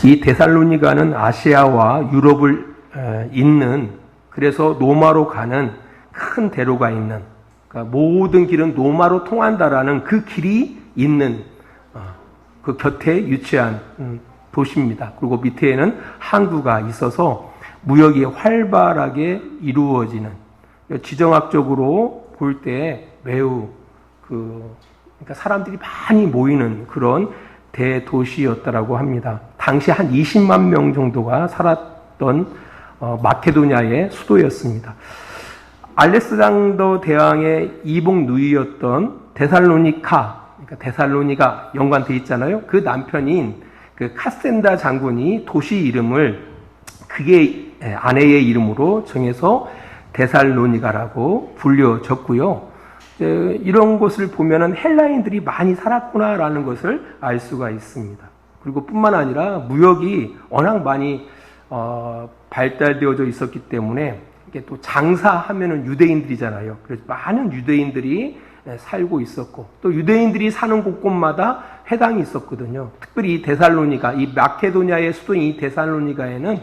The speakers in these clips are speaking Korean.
이 데살로니가는 아시아와 유럽을 잇는, 그래서 로마로 가는 큰 대로가 있는, 그러니까 모든 길은 로마로 통한다라는 그 길이 있는 그 곁에 위치한 도시입니다. 그리고 밑에는 항구가 있어서 무역이 활발하게 이루어지는, 지정학적으로 볼 때 매우 그러니까 사람들이 많이 모이는 그런 대도시였다라고 합니다. 당시 한 20만 명 정도가 살았던 마케도니아의 수도였습니다. 알렉산더 대왕의 이복 누이였던 데살로니카, 그러니까 데살로니가 연관되어 있잖아요. 그 남편인 그 카센다 장군이 도시 이름을 그의 아내의 이름으로 정해서 데살로니가라고 불려졌고요. 이런 것을 보면은 헬라인들이 많이 살았구나라는 것을 알 수가 있습니다. 그리고 뿐만 아니라 무역이 워낙 많이 발달되어져 있었기 때문에 이게 또 장사하면은 유대인들이잖아요. 그래서 많은 유대인들이 살고 있었고, 또 유대인들이 사는 곳곳마다 회당이 있었거든요. 특별히 이 데살로니가, 이 마케도니아의 수도인 이 데살로니가에는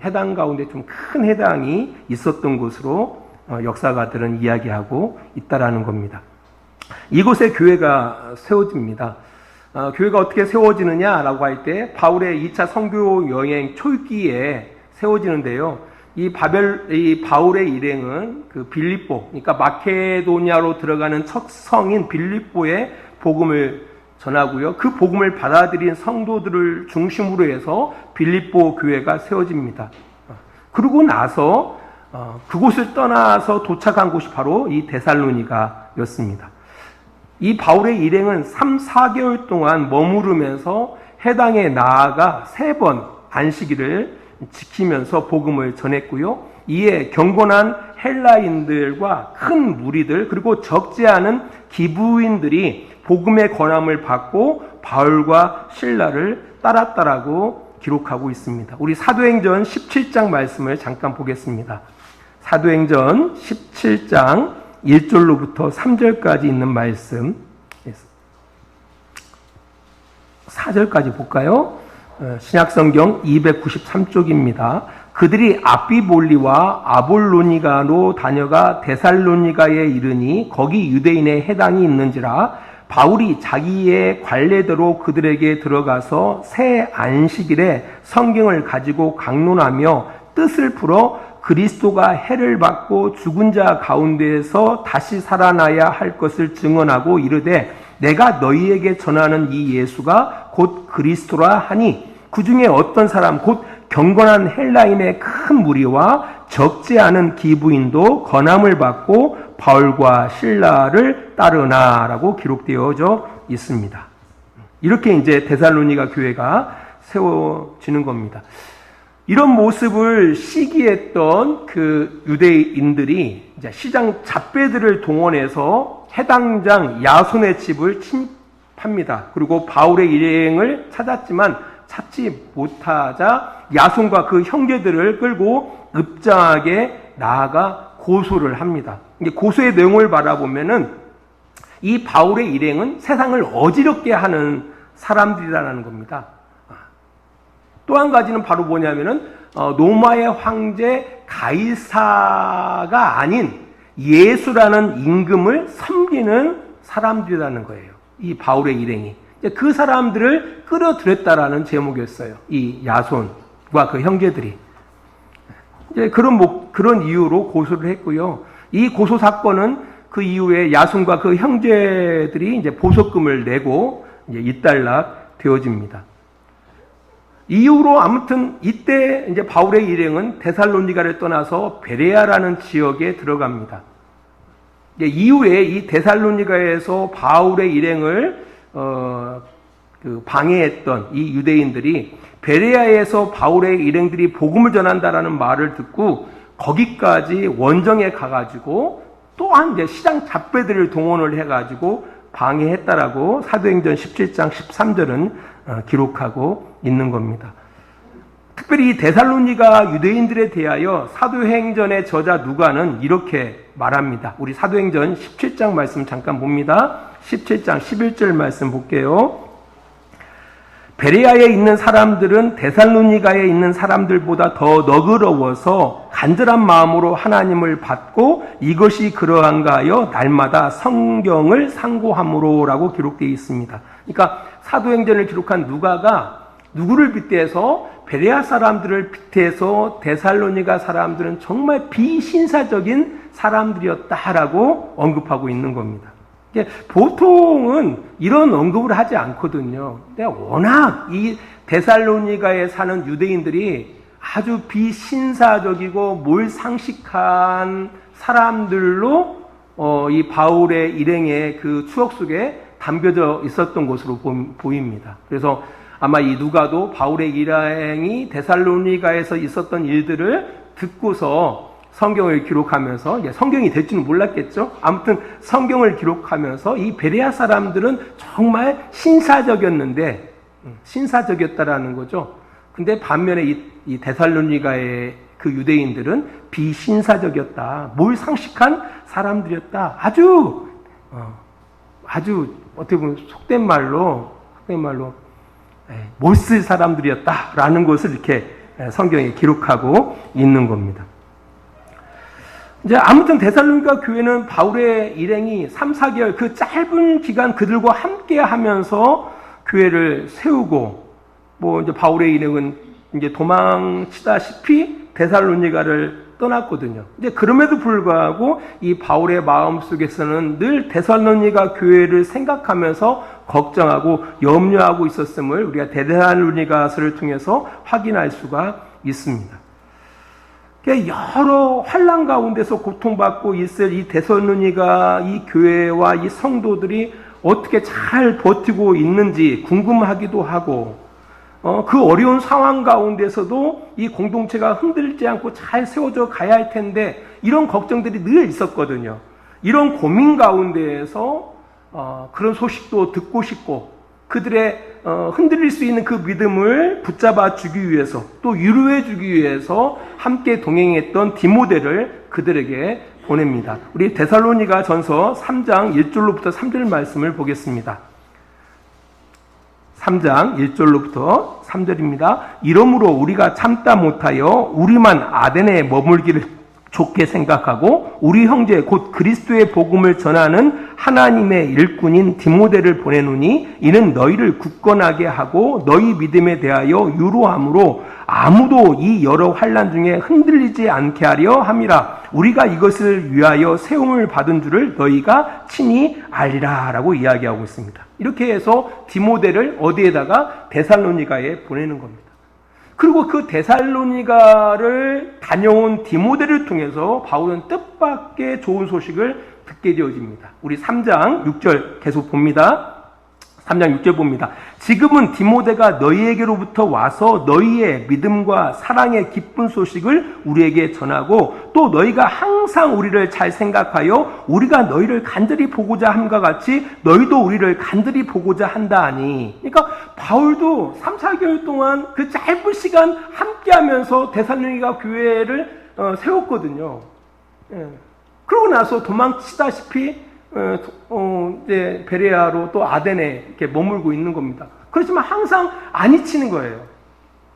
회당 가운데 좀 큰 회당이 있었던 곳으로 역사가들은 이야기하고 있다라는 겁니다. 이곳에 교회가 세워집니다. 교회가 어떻게 세워지느냐라고 할 때 바울의 2차 선교 여행 초기에 세워지는데요. 이 바울의 일행은 그 빌립보, 그러니까 마케도니아로 들어가는 첫 성인 빌립보에 복음을 전하고요. 그 복음을 받아들인 성도들을 중심으로 해서 빌립보 교회가 세워집니다. 그러고 나서 그곳을 떠나서 도착한 곳이 바로 이 데살로니가였습니다. 이 바울의 일행은 3, 4개월 동안 머무르면서 해당에 나아가 3번 안식일을 지키면서 복음을 전했고요. 이에 경건한 헬라인들과 큰 무리들, 그리고 적지 않은 기부인들이 복음의 권함을 받고 바울과 실라를 따랐다라고 기록하고 있습니다. 우리 사도행전 17장 말씀을 잠깐 보겠습니다. 사도행전 17장 1절로부터 3절까지 있는 말씀, 4절까지 볼까요? 신약성경 293쪽입니다. 그들이 아비볼리와 아볼로니가로 다녀가 데살로니가에 이르니 거기 유대인의 해당이 있는지라 바울이 자기의 관례대로 그들에게 들어가서 새 안식일에 성경을 가지고 강론하며 뜻을 풀어 그리스도가 해를 받고 죽은 자 가운데에서 다시 살아나야 할 것을 증언하고 이르되 내가 너희에게 전하는 이 예수가 곧 그리스도라 하니 그 중에 어떤 사람 곧 경건한 헬라인의 큰 무리와 적지 않은 기부인도 권함을 받고 바울과 실라를 따르나라고 기록되어져 있습니다. 이렇게 이제 데살로니가 교회가 세워지는 겁니다. 이런 모습을 시기했던 그 유대인들이 이제 시장 잡배들을 동원해서 해당장 야손의 집을 침입합니다. 그리고 바울의 일행을 찾았지만 찾지 못하자 야손과 그 형제들을 끌고 읍장에게 나아가 고소를 합니다. 고소의 내용을 바라보면은 이 바울의 일행은 세상을 어지럽게 하는 사람들이라는 겁니다. 또 한 가지는 바로 뭐냐면은 로마의 황제 가이사가 아닌 예수라는 임금을 섬기는 사람들이라는 거예요. 이 바울의 일행이. 그 사람들을 끌어들였다라는 제목이었어요. 이 야손과 그 형제들이. 이제 그런 이유로 고소를 했고요. 이 고소 사건은 그 이후에 야손과 그 형제들이 이제 보석금을 내고 이제 일단락 되어집니다. 이후로 아무튼 이때 이제 바울의 일행은 데살로니가를 떠나서 베레아라는 지역에 들어갑니다. 이후에 이 데살로니가에서 바울의 일행을 방해했던 이 유대인들이 베레아에서 바울의 일행들이 복음을 전한다라는 말을 듣고 거기까지 원정에 가가지고 또한 이제 시장 잡배들을 동원을 해가지고 방해했다라고 사도행전 17장 13절은 기록하고 있는 겁니다. 특별히 이 데살로니가 유대인들에 대하여 사도행전의 저자 누가는 이렇게 말합니다. 우리 사도행전 17장 말씀 잠깐 봅니다. 17장 11절 말씀 볼게요. 베레아에 있는 사람들은 데살로니가에 있는 사람들보다 더 너그러워서 간절한 마음으로 하나님을 받고 이것이 그러한가 하여 날마다 성경을 상고함으로라고 기록되어 있습니다. 그러니까 사도행전을 기록한 누가가 누구를 빗대서 베레아 사람들을 빗대서 데살로니가 사람들은 정말 비신사적인 사람들이었다라고 언급하고 있는 겁니다. 보통은 이런 언급을 하지 않거든요. 근데 워낙 이 데살로니가에 사는 유대인들이 아주 비신사적이고 몰상식한 사람들로 이 바울의 일행의 그 추억 속에 담겨져 있었던 것으로 보입니다. 그래서 아마 이 누가도 바울의 일행이 데살로니가에서 있었던 일들을 듣고서 성경을 기록하면서, 성경이 될 줄은 몰랐겠죠. 아무튼 성경을 기록하면서 이 베레아 사람들은 정말 신사적이었다라는 거죠. 근데 반면에 이 데살로니가의 그 유대인들은 비신사적이었다, 몰상식한 사람들이었다. 아주 어떻게 보면 속된 말로 못쓸 사람들이었다라는 것을 이렇게 성경에 기록하고 있는 겁니다. 이제 아무튼 데살로니가 교회는 바울의 일행이 3, 4개월 그 짧은 기간 그들과 함께 하면서 교회를 세우고, 이제 바울의 일행은 이제 도망치다시피 데살로니가를 떠났거든요. 이제 그럼에도 불구하고 이 바울의 마음 속에서는 늘 데살로니가 교회를 생각하면서 걱정하고 염려하고 있었음을 우리가 데살로니가서를 통해서 확인할 수가 있습니다. 여러 환난 가운데서 고통받고 있을 이 데살로니가 이 교회와 이 성도들이 어떻게 잘 버티고 있는지 궁금하기도 하고, 그 어려운 상황 가운데서도 이 공동체가 흔들리지 않고 잘 세워져 가야 할 텐데 이런 걱정들이 늘 있었거든요. 이런 고민 가운데에서 그런 소식도 듣고 싶고, 그들의 흔들릴 수 있는 그 믿음을 붙잡아 주기 위해서, 또 위로해 주기 위해서 함께 동행했던 디모데를 그들에게 보냅니다. 우리 데살로니가 전서 3장 1절로부터 3절 말씀을 보겠습니다. 3장 1절로부터 3절입니다. 이러므로 우리가 참다 못하여 우리만 아데네에 머물기를 좋게 생각하고 우리 형제 곧 그리스도의 복음을 전하는 하나님의 일꾼인 디모데를 보내노니 이는 너희를 굳건하게 하고 너희 믿음에 대하여 유로함으로 아무도 이 여러 환난 중에 흔들리지 않게 하려 함이라. 우리가 이것을 위하여 세움을 받은 줄을 너희가 친히 알리라 라고 이야기하고 있습니다. 이렇게 해서 디모데를 어디에다가 데살로니가에 보내는 겁니다. 그리고 그 데살로니가를 다녀온 디모데를 통해서 바울은 뜻밖의 좋은 소식을 듣게 되어집니다. 우리 3장 6절 계속 봅니다. 3장 6절 봅니다. 지금은 디모데가 너희에게로부터 와서 너희의 믿음과 사랑의 기쁜 소식을 우리에게 전하고 또 너희가 항상 우리를 잘 생각하여 우리가 너희를 간절히 보고자 함과 같이 너희도 우리를 간절히 보고자 한다 하니. 그러니까 바울도 3, 4개월 동안 그 짧은 시간 함께하면서 데살로니가 교회를 세웠거든요. 그러고 나서 도망치다시피 이제 베레아로 또 아덴에 이렇게 머물고 있는 겁니다. 그렇지만 항상 안 잊히는 거예요.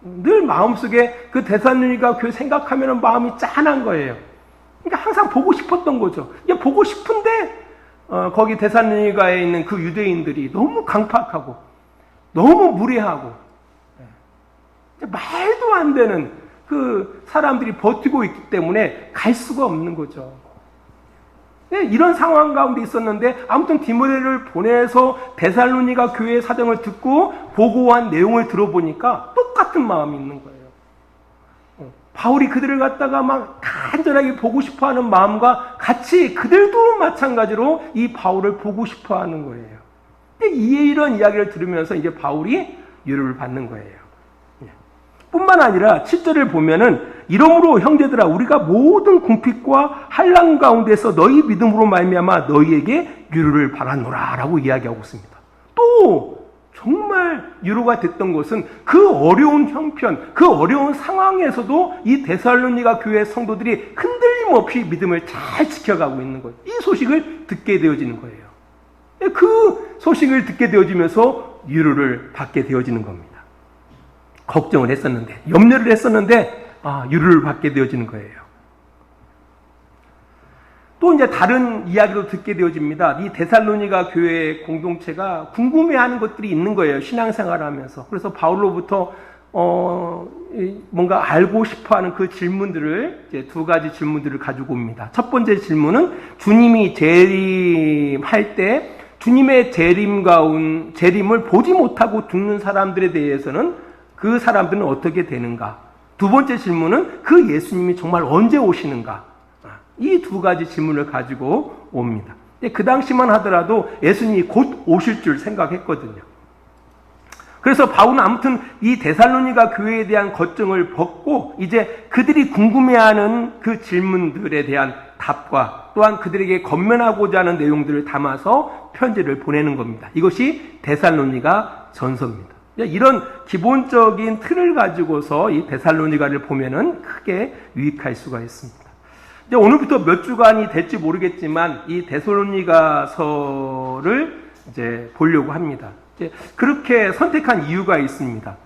늘 마음속에 그 데살로니가 교회 생각하면 마음이 짠한 거예요. 그러니까 항상 보고 싶었던 거죠. 보고 싶은데 거기 데살로니가에 있는 그 유대인들이 너무 강팍하고 너무 무례하고 말도 안 되는 그 사람들이 버티고 있기 때문에 갈 수가 없는 거죠. 이런 상황 가운데 있었는데 아무튼 디모데를 보내서 데살로니가 교회의 사정을 듣고 보고한 내용을 들어보니까 똑같은 마음이 있는 거예요. 바울이 그들을 갖다가 막 간절하게 보고 싶어하는 마음과 같이 그들도 마찬가지로 이 바울을 보고 싶어하는 거예요. 이런 이야기를 들으면서 이제 바울이 위로를 받는 거예요. 뿐만 아니라 7절을 보면은 이러므로 형제들아 우리가 모든 궁핍과 환난 가운데서 너희 믿음으로 말미암아 너희에게 위로를 바라노라 라고 이야기하고 있습니다. 또 정말 위로가 됐던 것은 그 어려운 형편, 그 어려운 상황에서도 이 데살로니가 교회 성도들이 흔들림 없이 믿음을 잘 지켜가고 있는 거예요. 이 소식을 듣게 되어지는 거예요. 그 소식을 듣게 되어지면서 유료를 받게 되어지는 겁니다. 걱정을 했었는데, 염려를 했었는데, 유료를 받게 되어지는 거예요. 또 이제 다른 이야기도 듣게 되어집니다. 이 데살로니가 교회 공동체가 궁금해하는 것들이 있는 거예요. 신앙생활을 하면서. 그래서 바울로부터 뭔가 알고 싶어하는 그 질문들을 이제 두 가지 질문들을 가지고 옵니다. 첫 번째 질문은 주님이 재림할 때 주님의 재림을 보지 못하고 죽는 사람들에 대해서는 그 사람들은 어떻게 되는가? 두 번째 질문은 그 예수님이 정말 언제 오시는가? 이 두 가지 질문을 가지고 옵니다. 그 당시만 하더라도 예수님이 곧 오실 줄 생각했거든요. 그래서 바울은 아무튼 이 데살로니가 교회에 대한 걱정을 벗고 이제 그들이 궁금해하는 그 질문들에 대한 답과 또한 그들에게 건면하고자 하는 내용들을 담아서 편지를 보내는 겁니다. 이것이 데살로니가 전서입니다. 이런 기본적인 틀을 가지고서 이 데살로니가를 보면은 크게 유익할 수가 있습니다. 이제 오늘부터 몇 주간이 될지 모르겠지만 이 데살로니가서를 이제 보려고 합니다. 이제 그렇게 선택한 이유가 있습니다.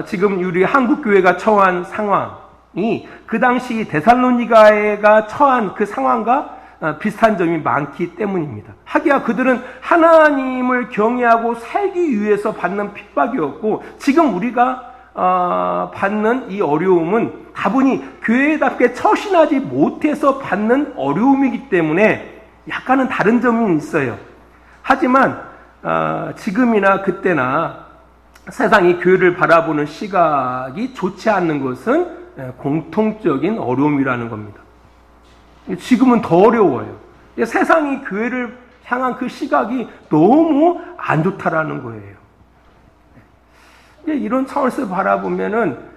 지금 우리 한국 교회가 처한 상황이 그 당시 데살로니가가 처한 그 상황과 비슷한 점이 많기 때문입니다. 하기야 그들은 하나님을 경외하고 살기 위해서 받는 핍박이었고 지금 우리가 받는 이 어려움은 다분히 교회답게 처신하지 못해서 받는 어려움이기 때문에 약간은 다른 점이 있어요. 하지만 지금이나 그때나 세상이 교회를 바라보는 시각이 좋지 않는 것은 공통적인 어려움이라는 겁니다. 지금은 더 어려워요. 세상이 교회를 향한 그 시각이 너무 안 좋다라는 거예요. 이런 차원에서 바라보면은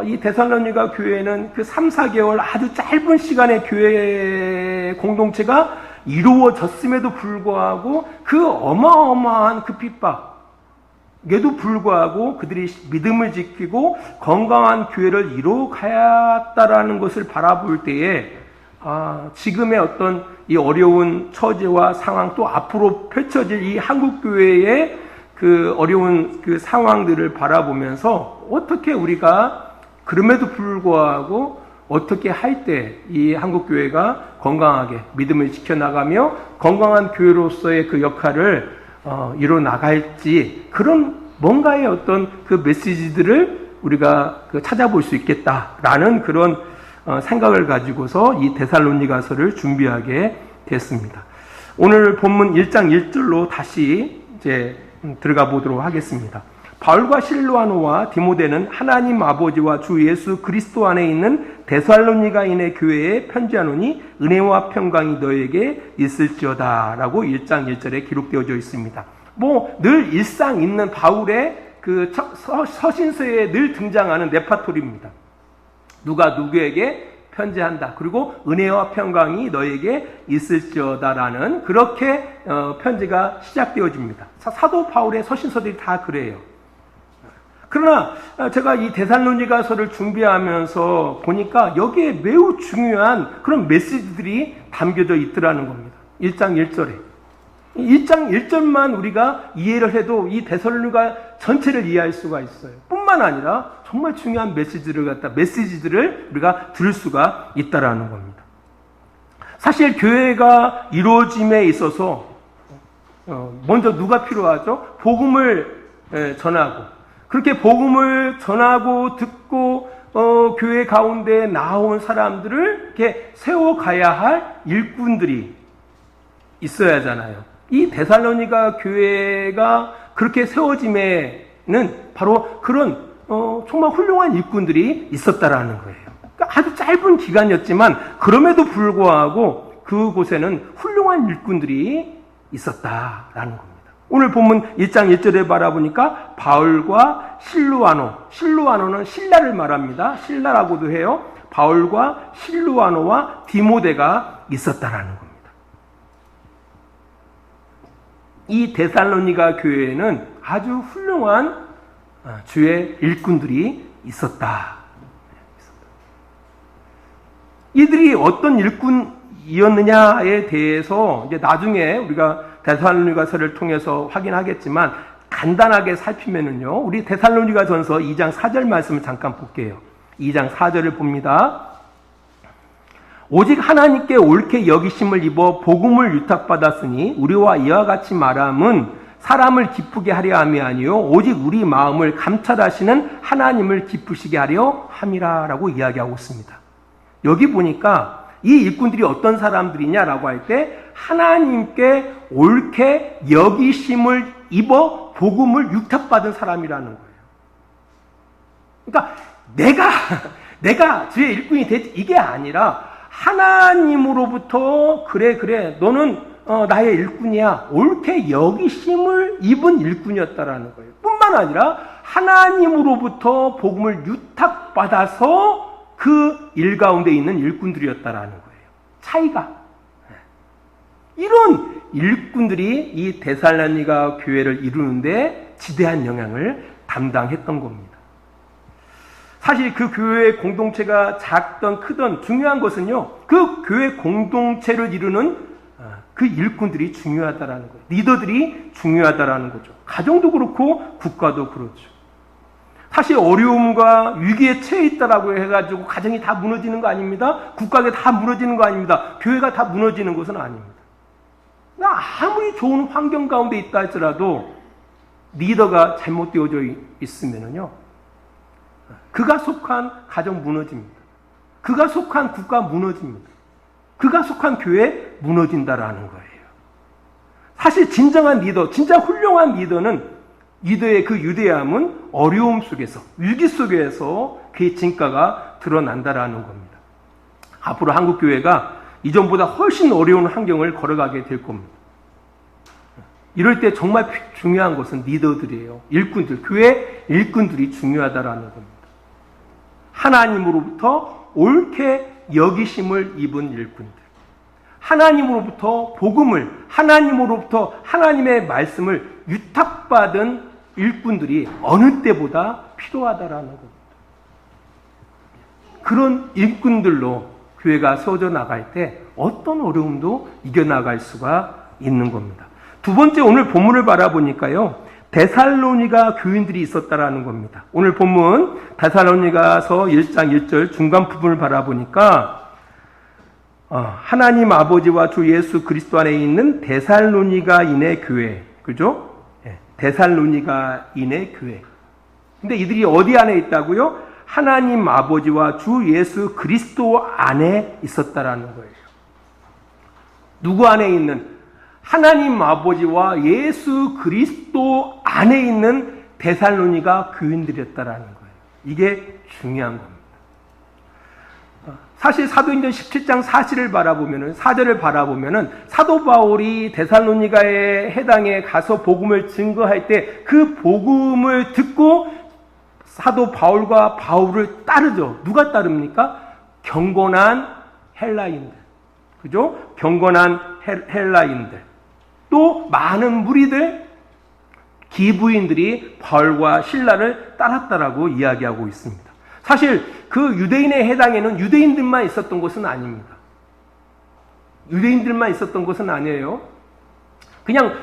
이 데살로니가 교회는 그 3, 4개월 아주 짧은 시간에 교회 공동체가 이루어졌음에도 불구하고 그 어마어마한 그 핍박에도 불구하고 그들이 믿음을 지키고 건강한 교회를 이루어가야했다라는 것을 바라볼 때에 지금의 어떤 이 어려운 처지와 상황 또 앞으로 펼쳐질 이 한국 교회의 그 어려운 그 상황들을 바라보면서 어떻게 우리가 그럼에도 불구하고 어떻게 할 때 이 한국 교회가 건강하게 믿음을 지켜나가며 건강한 교회로서의 그 역할을 이뤄 나갈지 그런 뭔가의 어떤 그 메시지들을 우리가 찾아볼 수 있겠다라는 그런 생각을 가지고서 이 데살로니가서를 준비하게 됐습니다. 오늘 본문 1장 1절로 다시 이제 들어가 보도록 하겠습니다. 바울과 실로아노와 디모데는 하나님 아버지와 주 예수 그리스도 안에 있는 데살로니가인의 교회에 편지하노니 은혜와 평강이 너에게 있을지어다 라고 1장 1절에 기록되어져 있습니다. 늘 일상 있는 바울의 그 서신서에 늘 등장하는 레파토리입니다. 누가 누구에게 편지한다. 그리고 은혜와 평강이 너에게 있을지어다라는 그렇게 편지가 시작되어집니다. 사도 바울의 서신서들이 다 그래요. 그러나 제가 이 데살로니가서를 준비하면서 보니까 여기에 매우 중요한 그런 메시지들이 담겨져 있더라는 겁니다. 1장 1절에. 1장 1절만 우리가 이해를 해도 이 데살로니가 전체를 이해할 수가 있어요. 뿐만 아니라 정말 중요한 메시지들을 우리가 들을 수가 있다라는 겁니다. 사실 교회가 이루어짐에 있어서 먼저 누가 필요하죠? 복음을 전하고 그렇게 복음을 전하고 듣고 교회 가운데 나온 사람들을 이렇게 세워가야 할 일꾼들이 있어야 하잖아요. 이 데살로니가 교회가 그렇게 세워짐에는 바로 그런 정말 훌륭한 일꾼들이 있었다라는 거예요. 그러니까 아주 짧은 기간이었지만 그럼에도 불구하고 그곳에는 훌륭한 일꾼들이 있었다라는 겁니다. 오늘 본문 1장 1절에 바라보니까 바울과 실루아노는 신라를 말합니다. 신라라고도 해요. 바울과 실루아노와 디모데가 있었다라는 겁니다. 이 데살로니가 교회에는 아주 훌륭한 주의 일꾼들이 있었다. 이들이 어떤 일꾼이었느냐에 대해서 이제 나중에 우리가 데살로니가서를 통해서 확인하겠지만 간단하게 살피면은요, 우리 데살로니가전서 2장 4절 말씀을 잠깐 볼게요. 2장 4절을 봅니다. 오직 하나님께 옳게 여기심을 입어 복음을 유탁받았으니 우리와 이와 같이 말함은 사람을 기쁘게 하려 함이 아니요 오직 우리 마음을 감찰하시는 하나님을 기쁘시게 하려 함이라라고 이야기하고 있습니다. 여기 보니까 이 일꾼들이 어떤 사람들이냐라고 할 때 하나님께 옳게 여기심을 입어 복음을 유탁받은 사람이라는 거예요. 그러니까 내가 주의 일꾼이 됐지 이게 아니라 하나님으로부터 그래 너는 나의 일꾼이야 옳게 여기심을 입은 일꾼이었다라는 거예요. 뿐만 아니라 하나님으로부터 복음을 유탁받아서 그 일 가운데 있는 일꾼들이었다라는 거예요. 차이가 이런 일꾼들이 이 데살로니가 교회를 이루는데 지대한 영향을 담당했던 겁니다. 사실 그 교회의 공동체가 작던 크던 중요한 것은요, 그 교회 공동체를 이루는 그 일꾼들이 중요하다라는 거예요. 리더들이 중요하다라는 거죠. 가정도 그렇고 국가도 그렇죠. 사실 어려움과 위기에 처해 있다라고 해가지고 가정이 다 무너지는 거 아닙니다. 국가가 다 무너지는 거 아닙니다. 교회가 다 무너지는 것은 아닙니다. 아무리 좋은 환경 가운데 있다 할지라도 리더가 잘못되어져 있으면은요, 그가 속한 가정 무너집니다. 그가 속한 국가 무너집니다. 그가 속한 교회 무너진다라는 거예요. 사실 진정한 리더, 진짜 훌륭한 리더의 그 유대함은 어려움 속에서, 위기 속에서 그의 진가가 드러난다라는 겁니다. 앞으로 한국교회가 이전보다 훨씬 어려운 환경을 걸어가게 될 겁니다. 이럴 때 정말 중요한 것은 리더들이에요. 일꾼들, 교회 일꾼들이 중요하다라는 겁니다. 하나님으로부터 옳게 여기심을 입은 일꾼들, 하나님으로부터 복음을, 하나님으로부터 하나님의 말씀을 유탁받은 일꾼들이 어느 때보다 필요하다라는 겁니다. 그런 일꾼들로 교회가 세워져 나갈 때 어떤 어려움도 이겨나갈 수가 있는 겁니다. 두 번째, 오늘 본문을 바라보니까요, 데살로니가 교인들이 있었다라는 겁니다. 오늘 본문 데살로니가서 1장 1절 중간 부분을 바라보니까 하나님 아버지와 주 예수 그리스도 안에 있는 데살로니가인의 교회, 그죠? 데살로니가인의 교회. 근데 이들이 어디 안에 있다고요? 하나님 아버지와 주 예수 그리스도 안에 있었다라는 거예요. 누구 안에 있는? 하나님 아버지와 예수 그리스도 안에 있는 데살로니가 교인들이었다라는 거예요. 이게 중요한 겁니다. 사실 사도행전 17장 4절을 바라보면은 사도 바울이 데살로니가의 해당에 가서 복음을 증거할 때 그 복음을 듣고 사도 바울과 바울을 따르죠. 누가 따릅니까? 경건한 헬라인들. 그죠? 경건한 헬라인들. 또 많은 무리들, 기부인들이 바울과 실라를 따랐다라고 이야기하고 있습니다. 사실 그 유대인의 해당에는 유대인들만 있었던 것은 아닙니다. 유대인들만 있었던 것은 아니에요. 그냥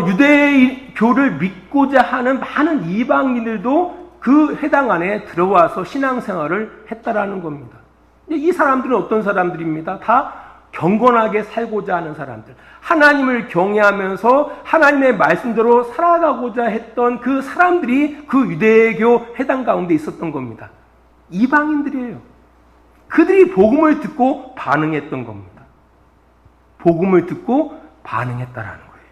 유대교를 믿고자 하는 많은 이방인들도 그 해당 안에 들어와서 신앙생활을 했다라는 겁니다. 이 사람들은 어떤 사람들입니다? 다 경건하게 살고자 하는 사람들, 하나님을 경외하면서 하나님의 말씀대로 살아가고자 했던 그 사람들이 그 유대교 해당 가운데 있었던 겁니다. 이방인들이에요. 그들이 복음을 듣고 반응했던 겁니다. 복음을 듣고 반응했다라는 거예요.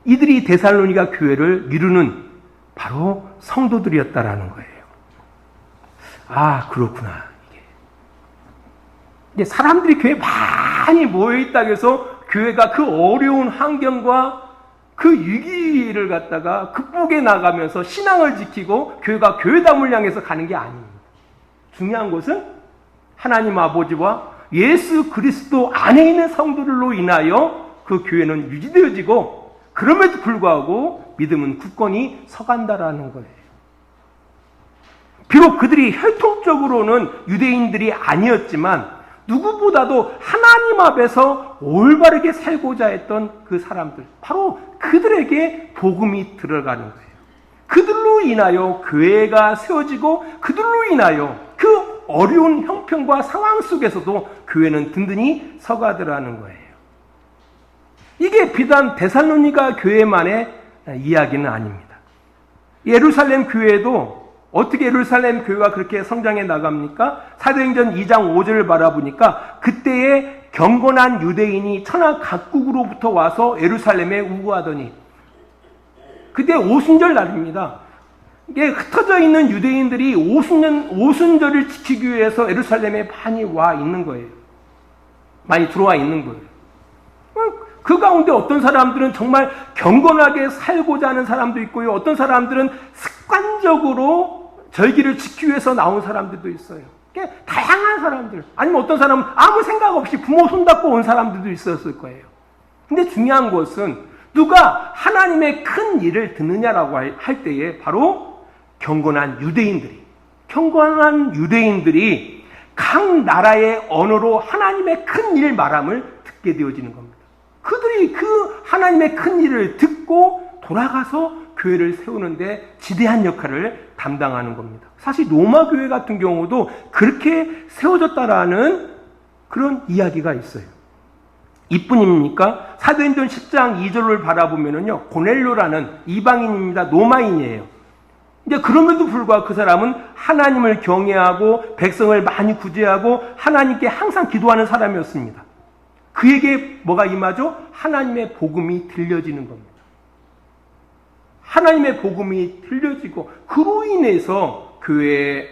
이들이 데살로니가 교회를 이루는 바로 성도들이었다라는 거예요. 아, 그렇구나. 이게 사람들이 교회에 많이 모여있다고 해서 교회가 그 어려운 환경과 그 위기를 갖다가 극복해 나가면서 신앙을 지키고 교회가 교회담을 향해서 가는 게 아닙니다. 중요한 것은 하나님 아버지와 예수 그리스도 안에 있는 성도들로 인하여 그 교회는 유지되어지고 그럼에도 불구하고 믿음은 굳건히 서간다라는 거예요. 비록 그들이 혈통적으로는 유대인들이 아니었지만 누구보다도 하나님 앞에서 올바르게 살고자 했던 그 사람들, 바로 그들에게 복음이 들어가는 거예요. 그들로 인하여 교회가 세워지고 그들로 인하여 그 어려운 형편과 상황 속에서도 교회는 든든히 서가더라는 거예요. 이게 비단 데살로니가 교회만의 이야기는 아닙니다. 예루살렘 교회도 어떻게 예루살렘 교회가 그렇게 성장해 나갑니까? 사도행전 2장 5절을 바라보니까 그때에 경건한 유대인이 천하 각국으로부터 와서 예루살렘에 우거하더니, 그때 오순절 날입니다. 이게 흩어져 있는 유대인들이 오순절을 지키기 위해서 예루살렘에 많이 와 있는 거예요. 많이 들어와 있는 거예요. 그 가운데 어떤 사람들은 정말 경건하게 살고자 하는 사람도 있고요. 어떤 사람들은 습관적으로 절기를 지키기 위해서 나온 사람들도 있어요. 다양한 사람들, 아니면 어떤 사람은 아무 생각 없이 부모 손잡고 온 사람들도 있었을 거예요. 근데 중요한 것은 누가 하나님의 큰 일을 듣느냐라고 할 때에 바로 경건한 유대인들이 각 나라의 언어로 하나님의 큰 일 말함을 듣게 되어지는 겁니다. 그들이 그 하나님의 큰 일을 듣고 돌아가서 교회를 세우는데 지대한 역할을 담당하는 겁니다. 사실 로마 교회 같은 경우도 그렇게 세워졌다라는 그런 이야기가 있어요. 이뿐입니까? 사도행전 10장 2절을 바라보면은요, 고넬료라는 이방인입니다. 로마인이에요. 이제 그럼에도 불구하고 그 사람은 하나님을 경외하고 백성을 많이 구제하고 하나님께 항상 기도하는 사람이었습니다. 그에게 뭐가 임하죠? 하나님의 복음이 들려지는 겁니다. 하나님의 복음이 들려지고 그로 인해서 교회에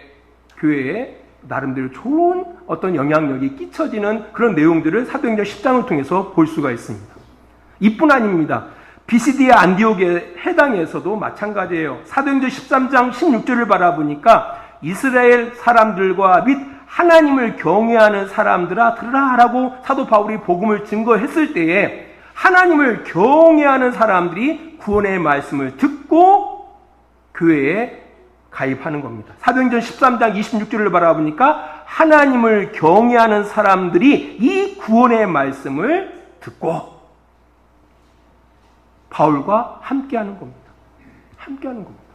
나름대로 좋은 어떤 영향력이 끼쳐지는 그런 내용들을 사도행전 10장을 통해서 볼 수가 있습니다. 이뿐 아닙니다. 비시디아 안디옥의 해당에서도 마찬가지예요. 사도행전 13장 16절을 바라보니까 이스라엘 사람들과 및 하나님을 경외하는 사람들아 들으라 라고 사도 바울이 복음을 증거했을 때에 하나님을 경외하는 사람들이 구원의 말씀을 듣고 교회에 가입하는 겁니다. 사도행전 13장 26절을 바라보니까 하나님을 경외하는 사람들이 이 구원의 말씀을 듣고 바울과 함께하는 겁니다. 함께하는 겁니다.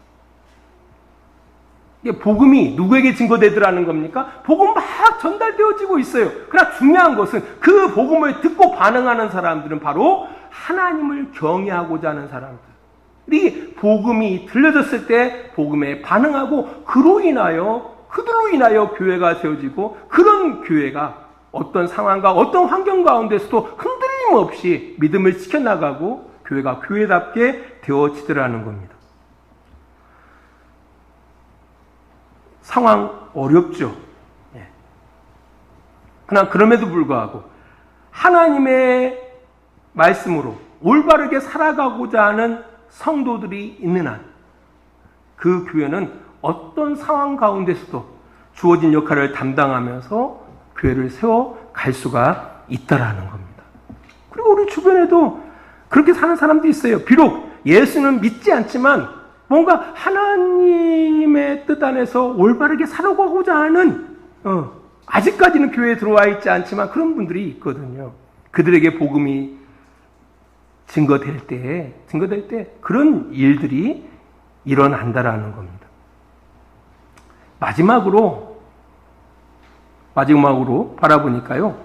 이게 복음이 누구에게 증거되더라는 겁니까? 복음 막 전달되어지고 있어요. 그러나 중요한 것은 그 복음을 듣고 반응하는 사람들은 바로 하나님을 경외하고자 하는 사람들이 복음이 들려졌을 때 복음에 반응하고 그들로 인하여 교회가 세워지고 그런 교회가 어떤 상황과 어떤 환경 가운데서도 흔들림 없이 믿음을 지켜나가고 교회가 교회답게 되어지더라는 겁니다. 상황 어렵죠. 그러나 그럼에도 불구하고 하나님의 말씀으로 올바르게 살아가고자 하는 성도들이 있는 한 그 교회는 어떤 상황 가운데서도 주어진 역할을 담당하면서 교회를 세워갈 수가 있다라는 겁니다. 그리고 우리 주변에도 그렇게 사는 사람도 있어요. 비록 예수는 믿지 않지만 뭔가 하나님의 뜻 안에서 올바르게 살아가고자 하는 아직까지는 교회에 들어와 있지 않지만 그런 분들이 있거든요. 그들에게 복음이 증거될 때 그런 일들이 일어난다라는 겁니다. 마지막으로 바라보니까요.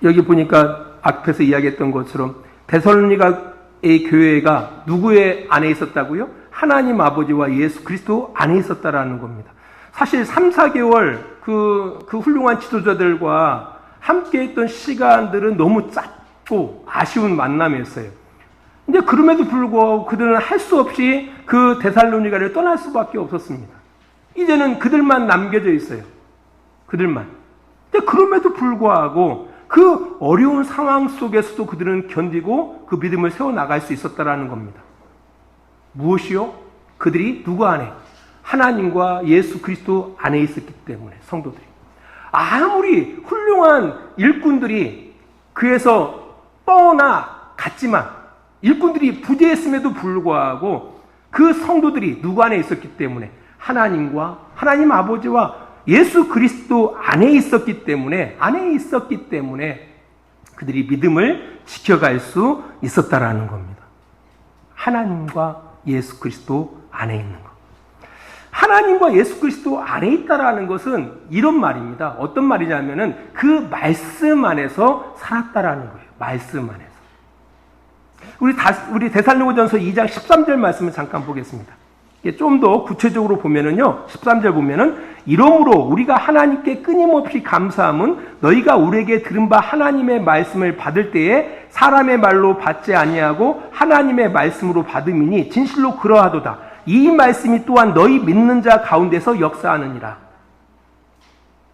여기 보니까 앞에서 이야기했던 것처럼 데살로니가의 교회가 누구의 안에 있었다고요? 하나님 아버지와 예수 그리스도 안에 있었다라는 겁니다. 사실 3, 4개월 그 훌륭한 지도자들과 함께했던 시간들은 너무 짧고 아쉬운 만남이었어요. 근데 그럼에도 불구하고 그들은 할 수 없이 그 데살로니가를 떠날 수밖에 없었습니다. 이제는 그들만 남겨져 있어요. 그들만. 근데 그럼에도 불구하고 그 어려운 상황 속에서도 그들은 견디고 그 믿음을 세워나갈 수 있었다라는 겁니다. 무엇이요? 그들이 누구 안에? 하나님과 예수 그리스도 안에 있었기 때문에 성도들이. 아무리 훌륭한 일꾼들이 그에서 떠나갔지만 일꾼들이 부재했음에도 불구하고 그 성도들이 누구 안에 있었기 때문에 하나님 아버지와 예수 그리스도 안에 있었기 때문에 그들이 믿음을 지켜갈 수 있었다라는 겁니다. 하나님과 예수 그리스도 안에 있는 것. 하나님과 예수 그리스도 안에 있다라는 것은 이런 말입니다. 어떤 말이냐면은 그 말씀 안에서 살았다라는 거예요. 말씀 안에서. 우리 데살로니가전서 2장 13절 말씀을 잠깐 보겠습니다. 좀 더 구체적으로 보면은요, 13절 보면은, 이러므로 우리가 하나님께 끊임없이 감사함은 너희가 우리에게 들은 바 하나님의 말씀을 받을 때에 사람의 말로 받지 아니하고 하나님의 말씀으로 받음이니 진실로 그러하도다. 이 말씀이 또한 너희 믿는 자 가운데서 역사하느니라.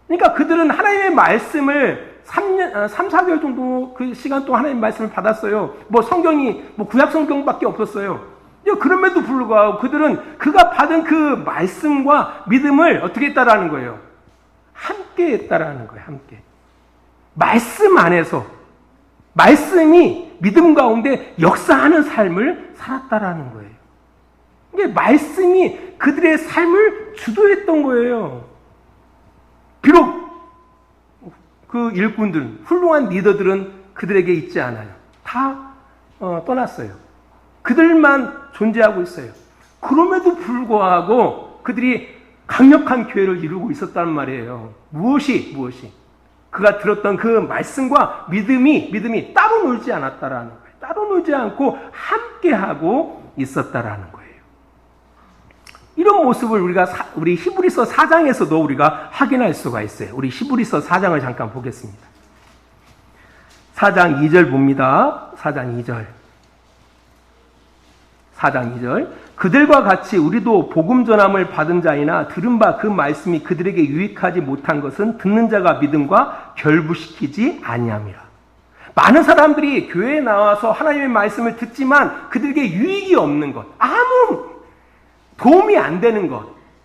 그러니까 그들은 하나님의 말씀을 3, 4개월 정도 그 시간 동안 하나님의 말씀을 받았어요. 성경이 구약 성경밖에 없었어요. 그럼에도 불구하고 그들은 그가 받은 그 말씀과 믿음을 어떻게 했다라는 거예요? 함께 했다라는 거예요. 함께. 말씀 안에서 말씀이 믿음 가운데 역사하는 삶을 살았다라는 거예요. 이게 말씀이 그들의 삶을 주도했던 거예요. 비록 그 일꾼들, 훌륭한 리더들은 그들에게 있지 않아요. 다 떠났어요. 그들만 존재하고 있어요. 그럼에도 불구하고 그들이 강력한 교회를 이루고 있었단 말이에요. 무엇이? 그가 들었던 그 말씀과 믿음이 따로 놀지 않았다라는 거예요. 따로 놀지 않고 함께하고 있었다라는 거예요. 이런 모습을 우리 히브리서 4장에서도 우리가 확인할 수가 있어요. 우리 히브리서 4장을 잠깐 보겠습니다. 4장 2절 봅니다. 4장 2절. 그들과 같이 우리도 복음 전함을 받은 자이나 들은 바 그 말씀이 그들에게 유익하지 못한 것은 듣는 자가 믿음과 결부시키지 아니함이라. 많은 사람들이 교회에 나와서 하나님의 말씀을 듣지만 그들에게 유익이 없는 것, 아무 도움이 안 되는 것.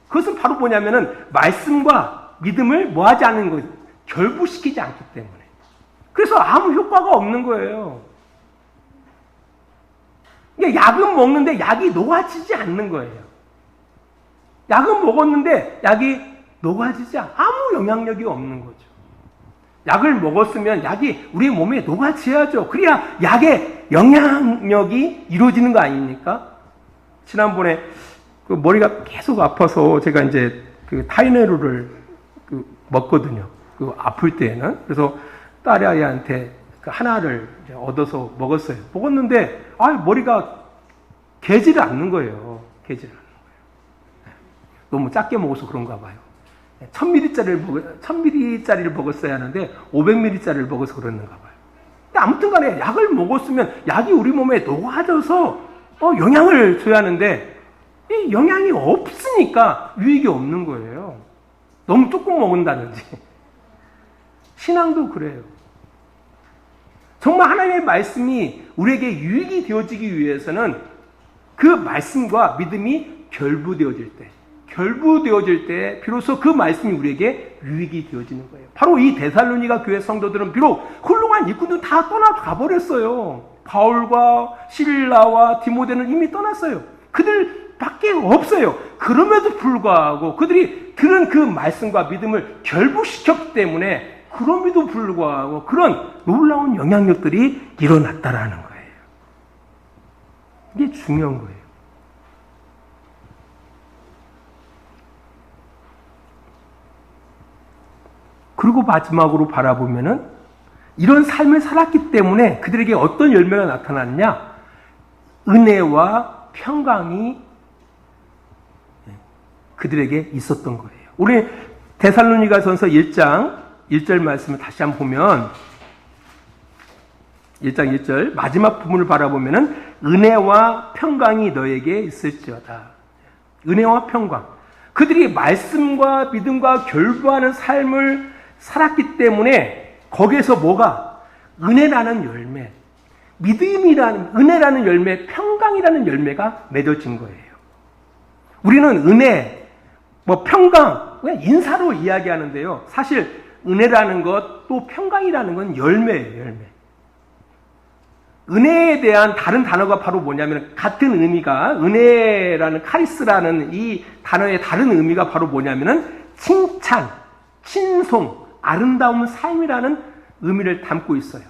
그것은 바로 뭐냐면은 말씀과 믿음을 뭐하지 않는 것, 결부시키지 않기 때문에. 그래서 아무 효과가 없는 거예요. 약은 먹는데 약이 녹아지지 않는 거예요. 약은 먹었는데 약이 녹아지지 아무 영향력이 없는 거죠. 약을 먹었으면 약이 우리 몸에 녹아져야죠. 그래야 약의 영향력이 이루어지는 거 아닙니까? 지난번에 그 머리가 계속 아파서 제가 이제 그 타이레놀을 먹거든요. 그 아플 때에는. 그래서 딸 아이한테 그 하나를 이제 얻어서 먹었어요. 먹었는데 머리가 개지를 않는 거예요. 너무 작게 먹어서 그런가 봐요. 1000ml짜리를 먹었어야 하는데 500ml짜리를 먹어서 그러는가 봐요. 아무튼 간에 약을 먹었으면 약이 우리 몸에 녹아져서 영향을 줘야 하는데 이 영향이 없으니까 유익이 없는 거예요. 너무 조금 먹는다든지. 신앙도 그래요. 정말 하나님의 말씀이 우리에게 유익이 되어지기 위해서는 그 말씀과 믿음이 결부되어질 때 비로소 그 말씀이 우리에게 유익이 되어지는 거예요. 바로 이 데살로니가 교회 성도들은 비록 훌륭한 일꾼들 다 떠나가 버렸어요. 바울과 실라와 디모데는 이미 떠났어요. 그들밖에 없어요. 그럼에도 불구하고 그들이 들은 그 말씀과 믿음을 결부시켰기 때문에 그럼에도 불구하고 그런 놀라운 영향력들이 일어났다라는 거예요. 이게 중요한 거예요. 그리고 마지막으로 바라보면은 이런 삶을 살았기 때문에 그들에게 어떤 열매가 나타났냐? 은혜와 평강이 그들에게 있었던 거예요. 우리 데살로니가전서 1장 1절 말씀을 다시 한번 보면 1장 1절 마지막 부분을 바라보면은 은혜와 평강이 너에게 있을지어다. 은혜와 평강. 그들이 말씀과 믿음과 결부하는 삶을 살았기 때문에 거기에서 뭐가 은혜라는 열매, 은혜라는 열매, 평강이라는 열매가 맺어진 거예요. 우리는 은혜, 평강, 그냥 인사로 이야기하는데요. 사실 은혜라는 것, 또 평강이라는 건 열매예요, 열매. 은혜에 대한 다른 단어가 바로 뭐냐면, 같은 의미가, 은혜라는 카리스라는 이 단어의 다른 의미가 바로 뭐냐면은, 칭찬, 친송, 아름다운 삶이라는 의미를 담고 있어요.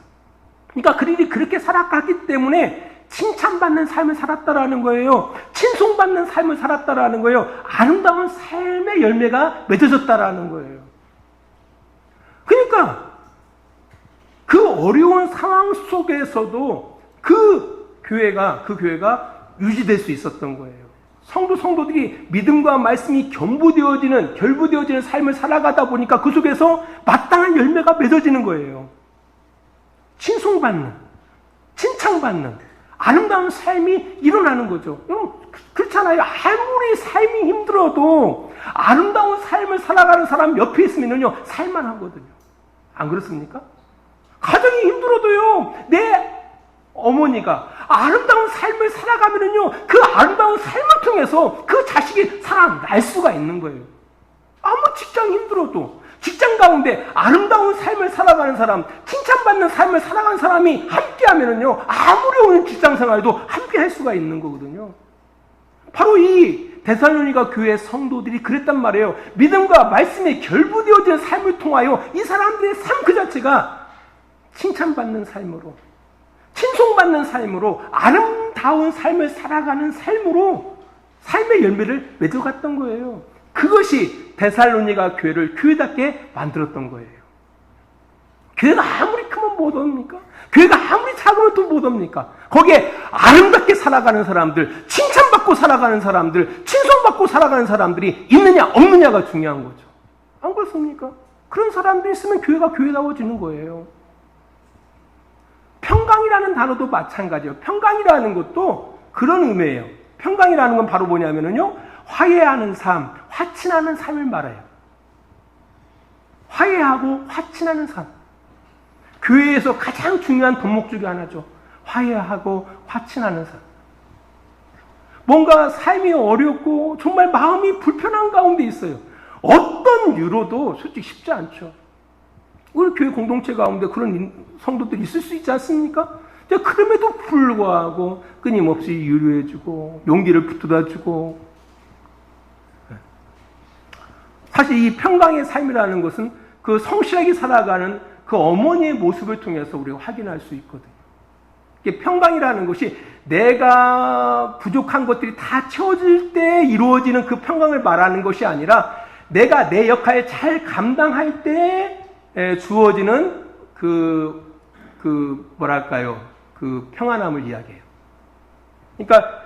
그러니까 그들이 그렇게 살아갔기 때문에 칭찬받는 삶을 살았다라는 거예요. 칭송받는 삶을 살았다라는 거예요. 아름다운 삶의 열매가 맺어졌다라는 거예요. 그러니까 그 어려운 상황 속에서도 그 교회가 유지될 수 있었던 거예요. 성도들이 믿음과 말씀이 결부되어지는 삶을 살아가다 보니까 그 속에서 마땅한 열매가 맺어지는 거예요. 칭송받는, 칭찬받는 아름다운 삶이 일어나는 거죠. 여러분, 그렇잖아요. 아무리 삶이 힘들어도 아름다운 삶을 살아가는 사람 옆에 있으면요, 살만하거든요. 안 그렇습니까? 가정이 힘들어도요, 내 어머니가 아름다운 삶을 살아가면은요, 그 아름다운 삶을 통해서 그 자식이 살아날 수가 있는 거예요. 아무 직장 힘들어도 직장 가운데 아름다운 삶을 살아가는 사람, 칭찬받는 삶을 살아가는 사람이 함께 하면은요, 아무리 오늘 직장 생활도 함께 할 수가 있는 거거든요. 바로 이 데살로니가 교회 성도들이 그랬단 말이에요. 믿음과 말씀에 결부되어진 삶을 통하여 이 사람들의 삶 그 자체가 칭찬받는 삶으로, 칭송받는 삶으로, 아름다운 삶을 살아가는 삶으로 삶의 열매를 맺어갔던 거예요. 그것이 데살로니가 교회를 교회답게 만들었던 거예요. 교회가 아무리 크면 못 옵니까? 교회가 아무리 작으면 또 못 옵니까? 거기에 아름답게 살아가는 사람들, 칭찬받고 살아가는 사람들, 칭송받고 살아가는 사람들이 있느냐 없느냐가 중요한 거죠. 안 그렇습니까? 그런 사람들이 있으면 교회가 교회다워지는 거예요. 평강이라는 단어도 마찬가지예요. 평강이라는 것도 그런 의미예요. 평강이라는 건 바로 뭐냐면요, 화해하는 삶, 화친하는 삶을 말해요. 화해하고 화친하는 삶. 교회에서 가장 중요한 덕목 중에 하나죠. 화해하고 화친하는 삶. 뭔가 삶이 어렵고 정말 마음이 불편한 가운데 있어요. 어떤 이유로도 솔직히 쉽지 않죠. 우리 교회 공동체 가운데 그런 성도들이 있을 수 있지 않습니까? 그럼에도 불구하고 끊임없이 유료해주고 용기를 붙들어주고. 사실 이 평강의 삶이라는 것은 그 성실하게 살아가는 그 어머니의 모습을 통해서 우리가 확인할 수 있거든요. 이게 평강이라는 것이 내가 부족한 것들이 다 채워질 때 이루어지는 그 평강을 말하는 것이 아니라 내가 내 역할을 잘 감당할 때 주어지는 그 평안함을 이야기해요. 그러니까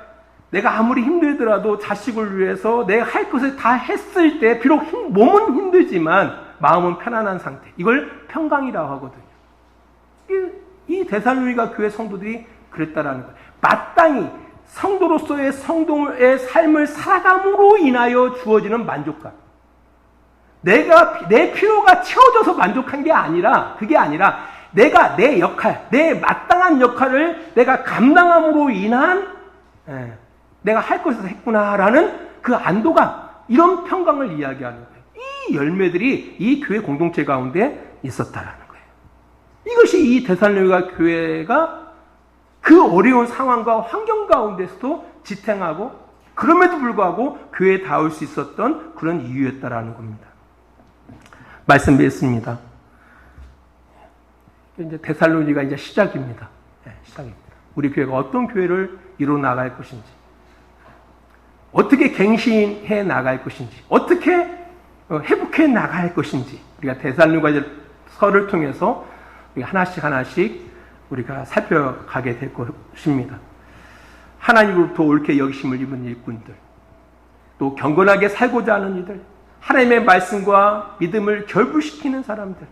내가 아무리 힘들더라도 자식을 위해서 내가 할 것을 다 했을 때 비록 몸은 힘들지만 마음은 편안한 상태. 이걸 평강이라고 하거든요. 이 데살로니가 교회 성도들이 그랬다라는 거예요. 마땅히 성도로서의 성도의 삶을 살아감으로 인하여 주어지는 만족감. 내 필요가 채워져서 만족한 게 아니라, 그게 아니라 내가 내 역할, 내 마땅한 역할을 내가 감당함으로 인한 내가 할 것을 했구나라는 그 안도감, 이런 평강을 이야기하는 거예요. 이 열매들이 이 교회 공동체 가운데 있었다라는 거예요. 이것이 이 데살로니가 교회가 그 어려운 상황과 환경 가운데서도 지탱하고 그럼에도 불구하고 교회에 닿을 수 있었던 그런 이유였다라는 겁니다. 말씀 뵙습니다. 이제 데살로니가 이제 시작입니다. 시작입니다. 우리 교회가 어떤 교회를 이루어 나갈 것인지, 어떻게 갱신해 나갈 것인지, 어떻게 회복해 나갈 것인지, 우리가 데살로니가서를 통해서 우리가 하나씩 우리가 살펴가게 될 것입니다. 하나님으로부터 옳게 여기심을 입은 일꾼들, 또 경건하게 살고자 하는 이들, 하나님의 말씀과 믿음을 결부시키는 사람들,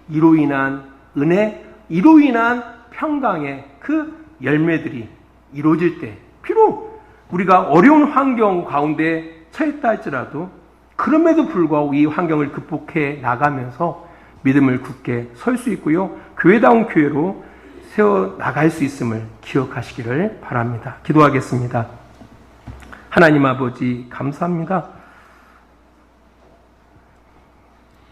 이로 인한 은혜, 이로 인한 평강의 그 열매들이 이루어질 때, 비록 우리가 어려운 환경 가운데 처했다 할지라도 그럼에도 불구하고 이 환경을 극복해 나가면서 믿음을 굳게 설 수 있고요, 교회다운 교회로 세워 나갈 수 있음을 기억하시기를 바랍니다. 기도하겠습니다. 하나님 아버지, 감사합니다.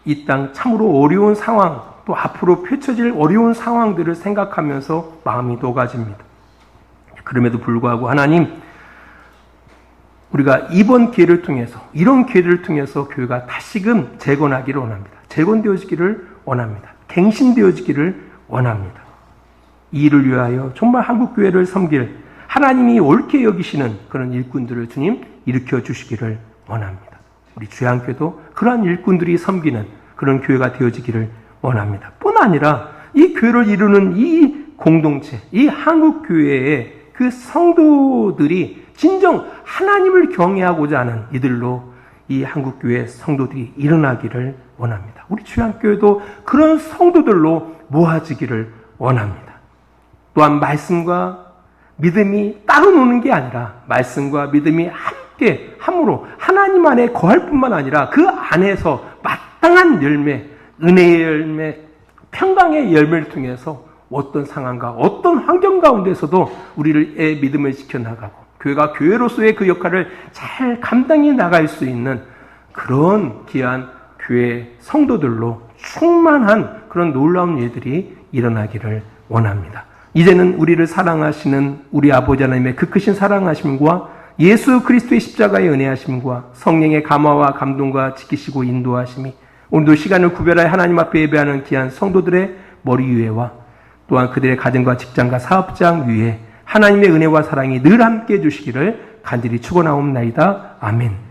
이 땅 참으로 어려운 상황, 또 앞으로 펼쳐질 어려운 상황들을 생각하면서 마음이 녹아집니다. 그럼에도 불구하고 하나님, 우리가 이번 기회를 통해서, 이런 기회를 통해서 교회가 다시금 재건하기를 원합니다. 재건되어지기를 원합니다. 갱신되어지기를 원합니다. 이 일을 위하여 정말 한국교회를 섬길 하나님이 옳게 여기시는 그런 일꾼들을 주님 일으켜 주시기를 원합니다. 우리 주양교회도 그러한 일꾼들이 섬기는 그런 교회가 되어지기를 원합니다. 뿐 아니라 이 교회를 이루는 이 공동체, 이 한국교회의 그 성도들이 진정 하나님을 경외하고자 하는 이들로 이 한국교회 성도들이 일어나기를 원합니다. 우리 주양교회도 그런 성도들로 모아지기를 원합니다. 또한 말씀과 믿음이 따로 노는 게 아니라 말씀과 믿음이 함께 함으로 하나님 안에 거할 뿐만 아니라 그 안에서 마땅한 열매, 은혜의 열매, 평강의 열매를 통해서 어떤 상황과 어떤 환경 가운데서도 우리의 믿음을 지켜나가고 교회가 교회로서의 그 역할을 잘 감당해 나갈 수 있는 그런 귀한 교회 성도들로 충만한 그런 놀라운 일들이 일어나기를 원합니다. 이제는 우리를 사랑하시는 우리 아버지 하나님의 그 크신 사랑하심과 예수 그리스도의 십자가의 은혜하심과 성령의 감화와 감동과 지키시고 인도하심이 오늘도 시간을 구별하여 하나님 앞에 예배하는 귀한 성도들의 머리 위에와 또한 그들의 가정과 직장과 사업장 위에 하나님의 은혜와 사랑이 늘 함께 해주시기를 간절히 축원하옵나이다. 아멘.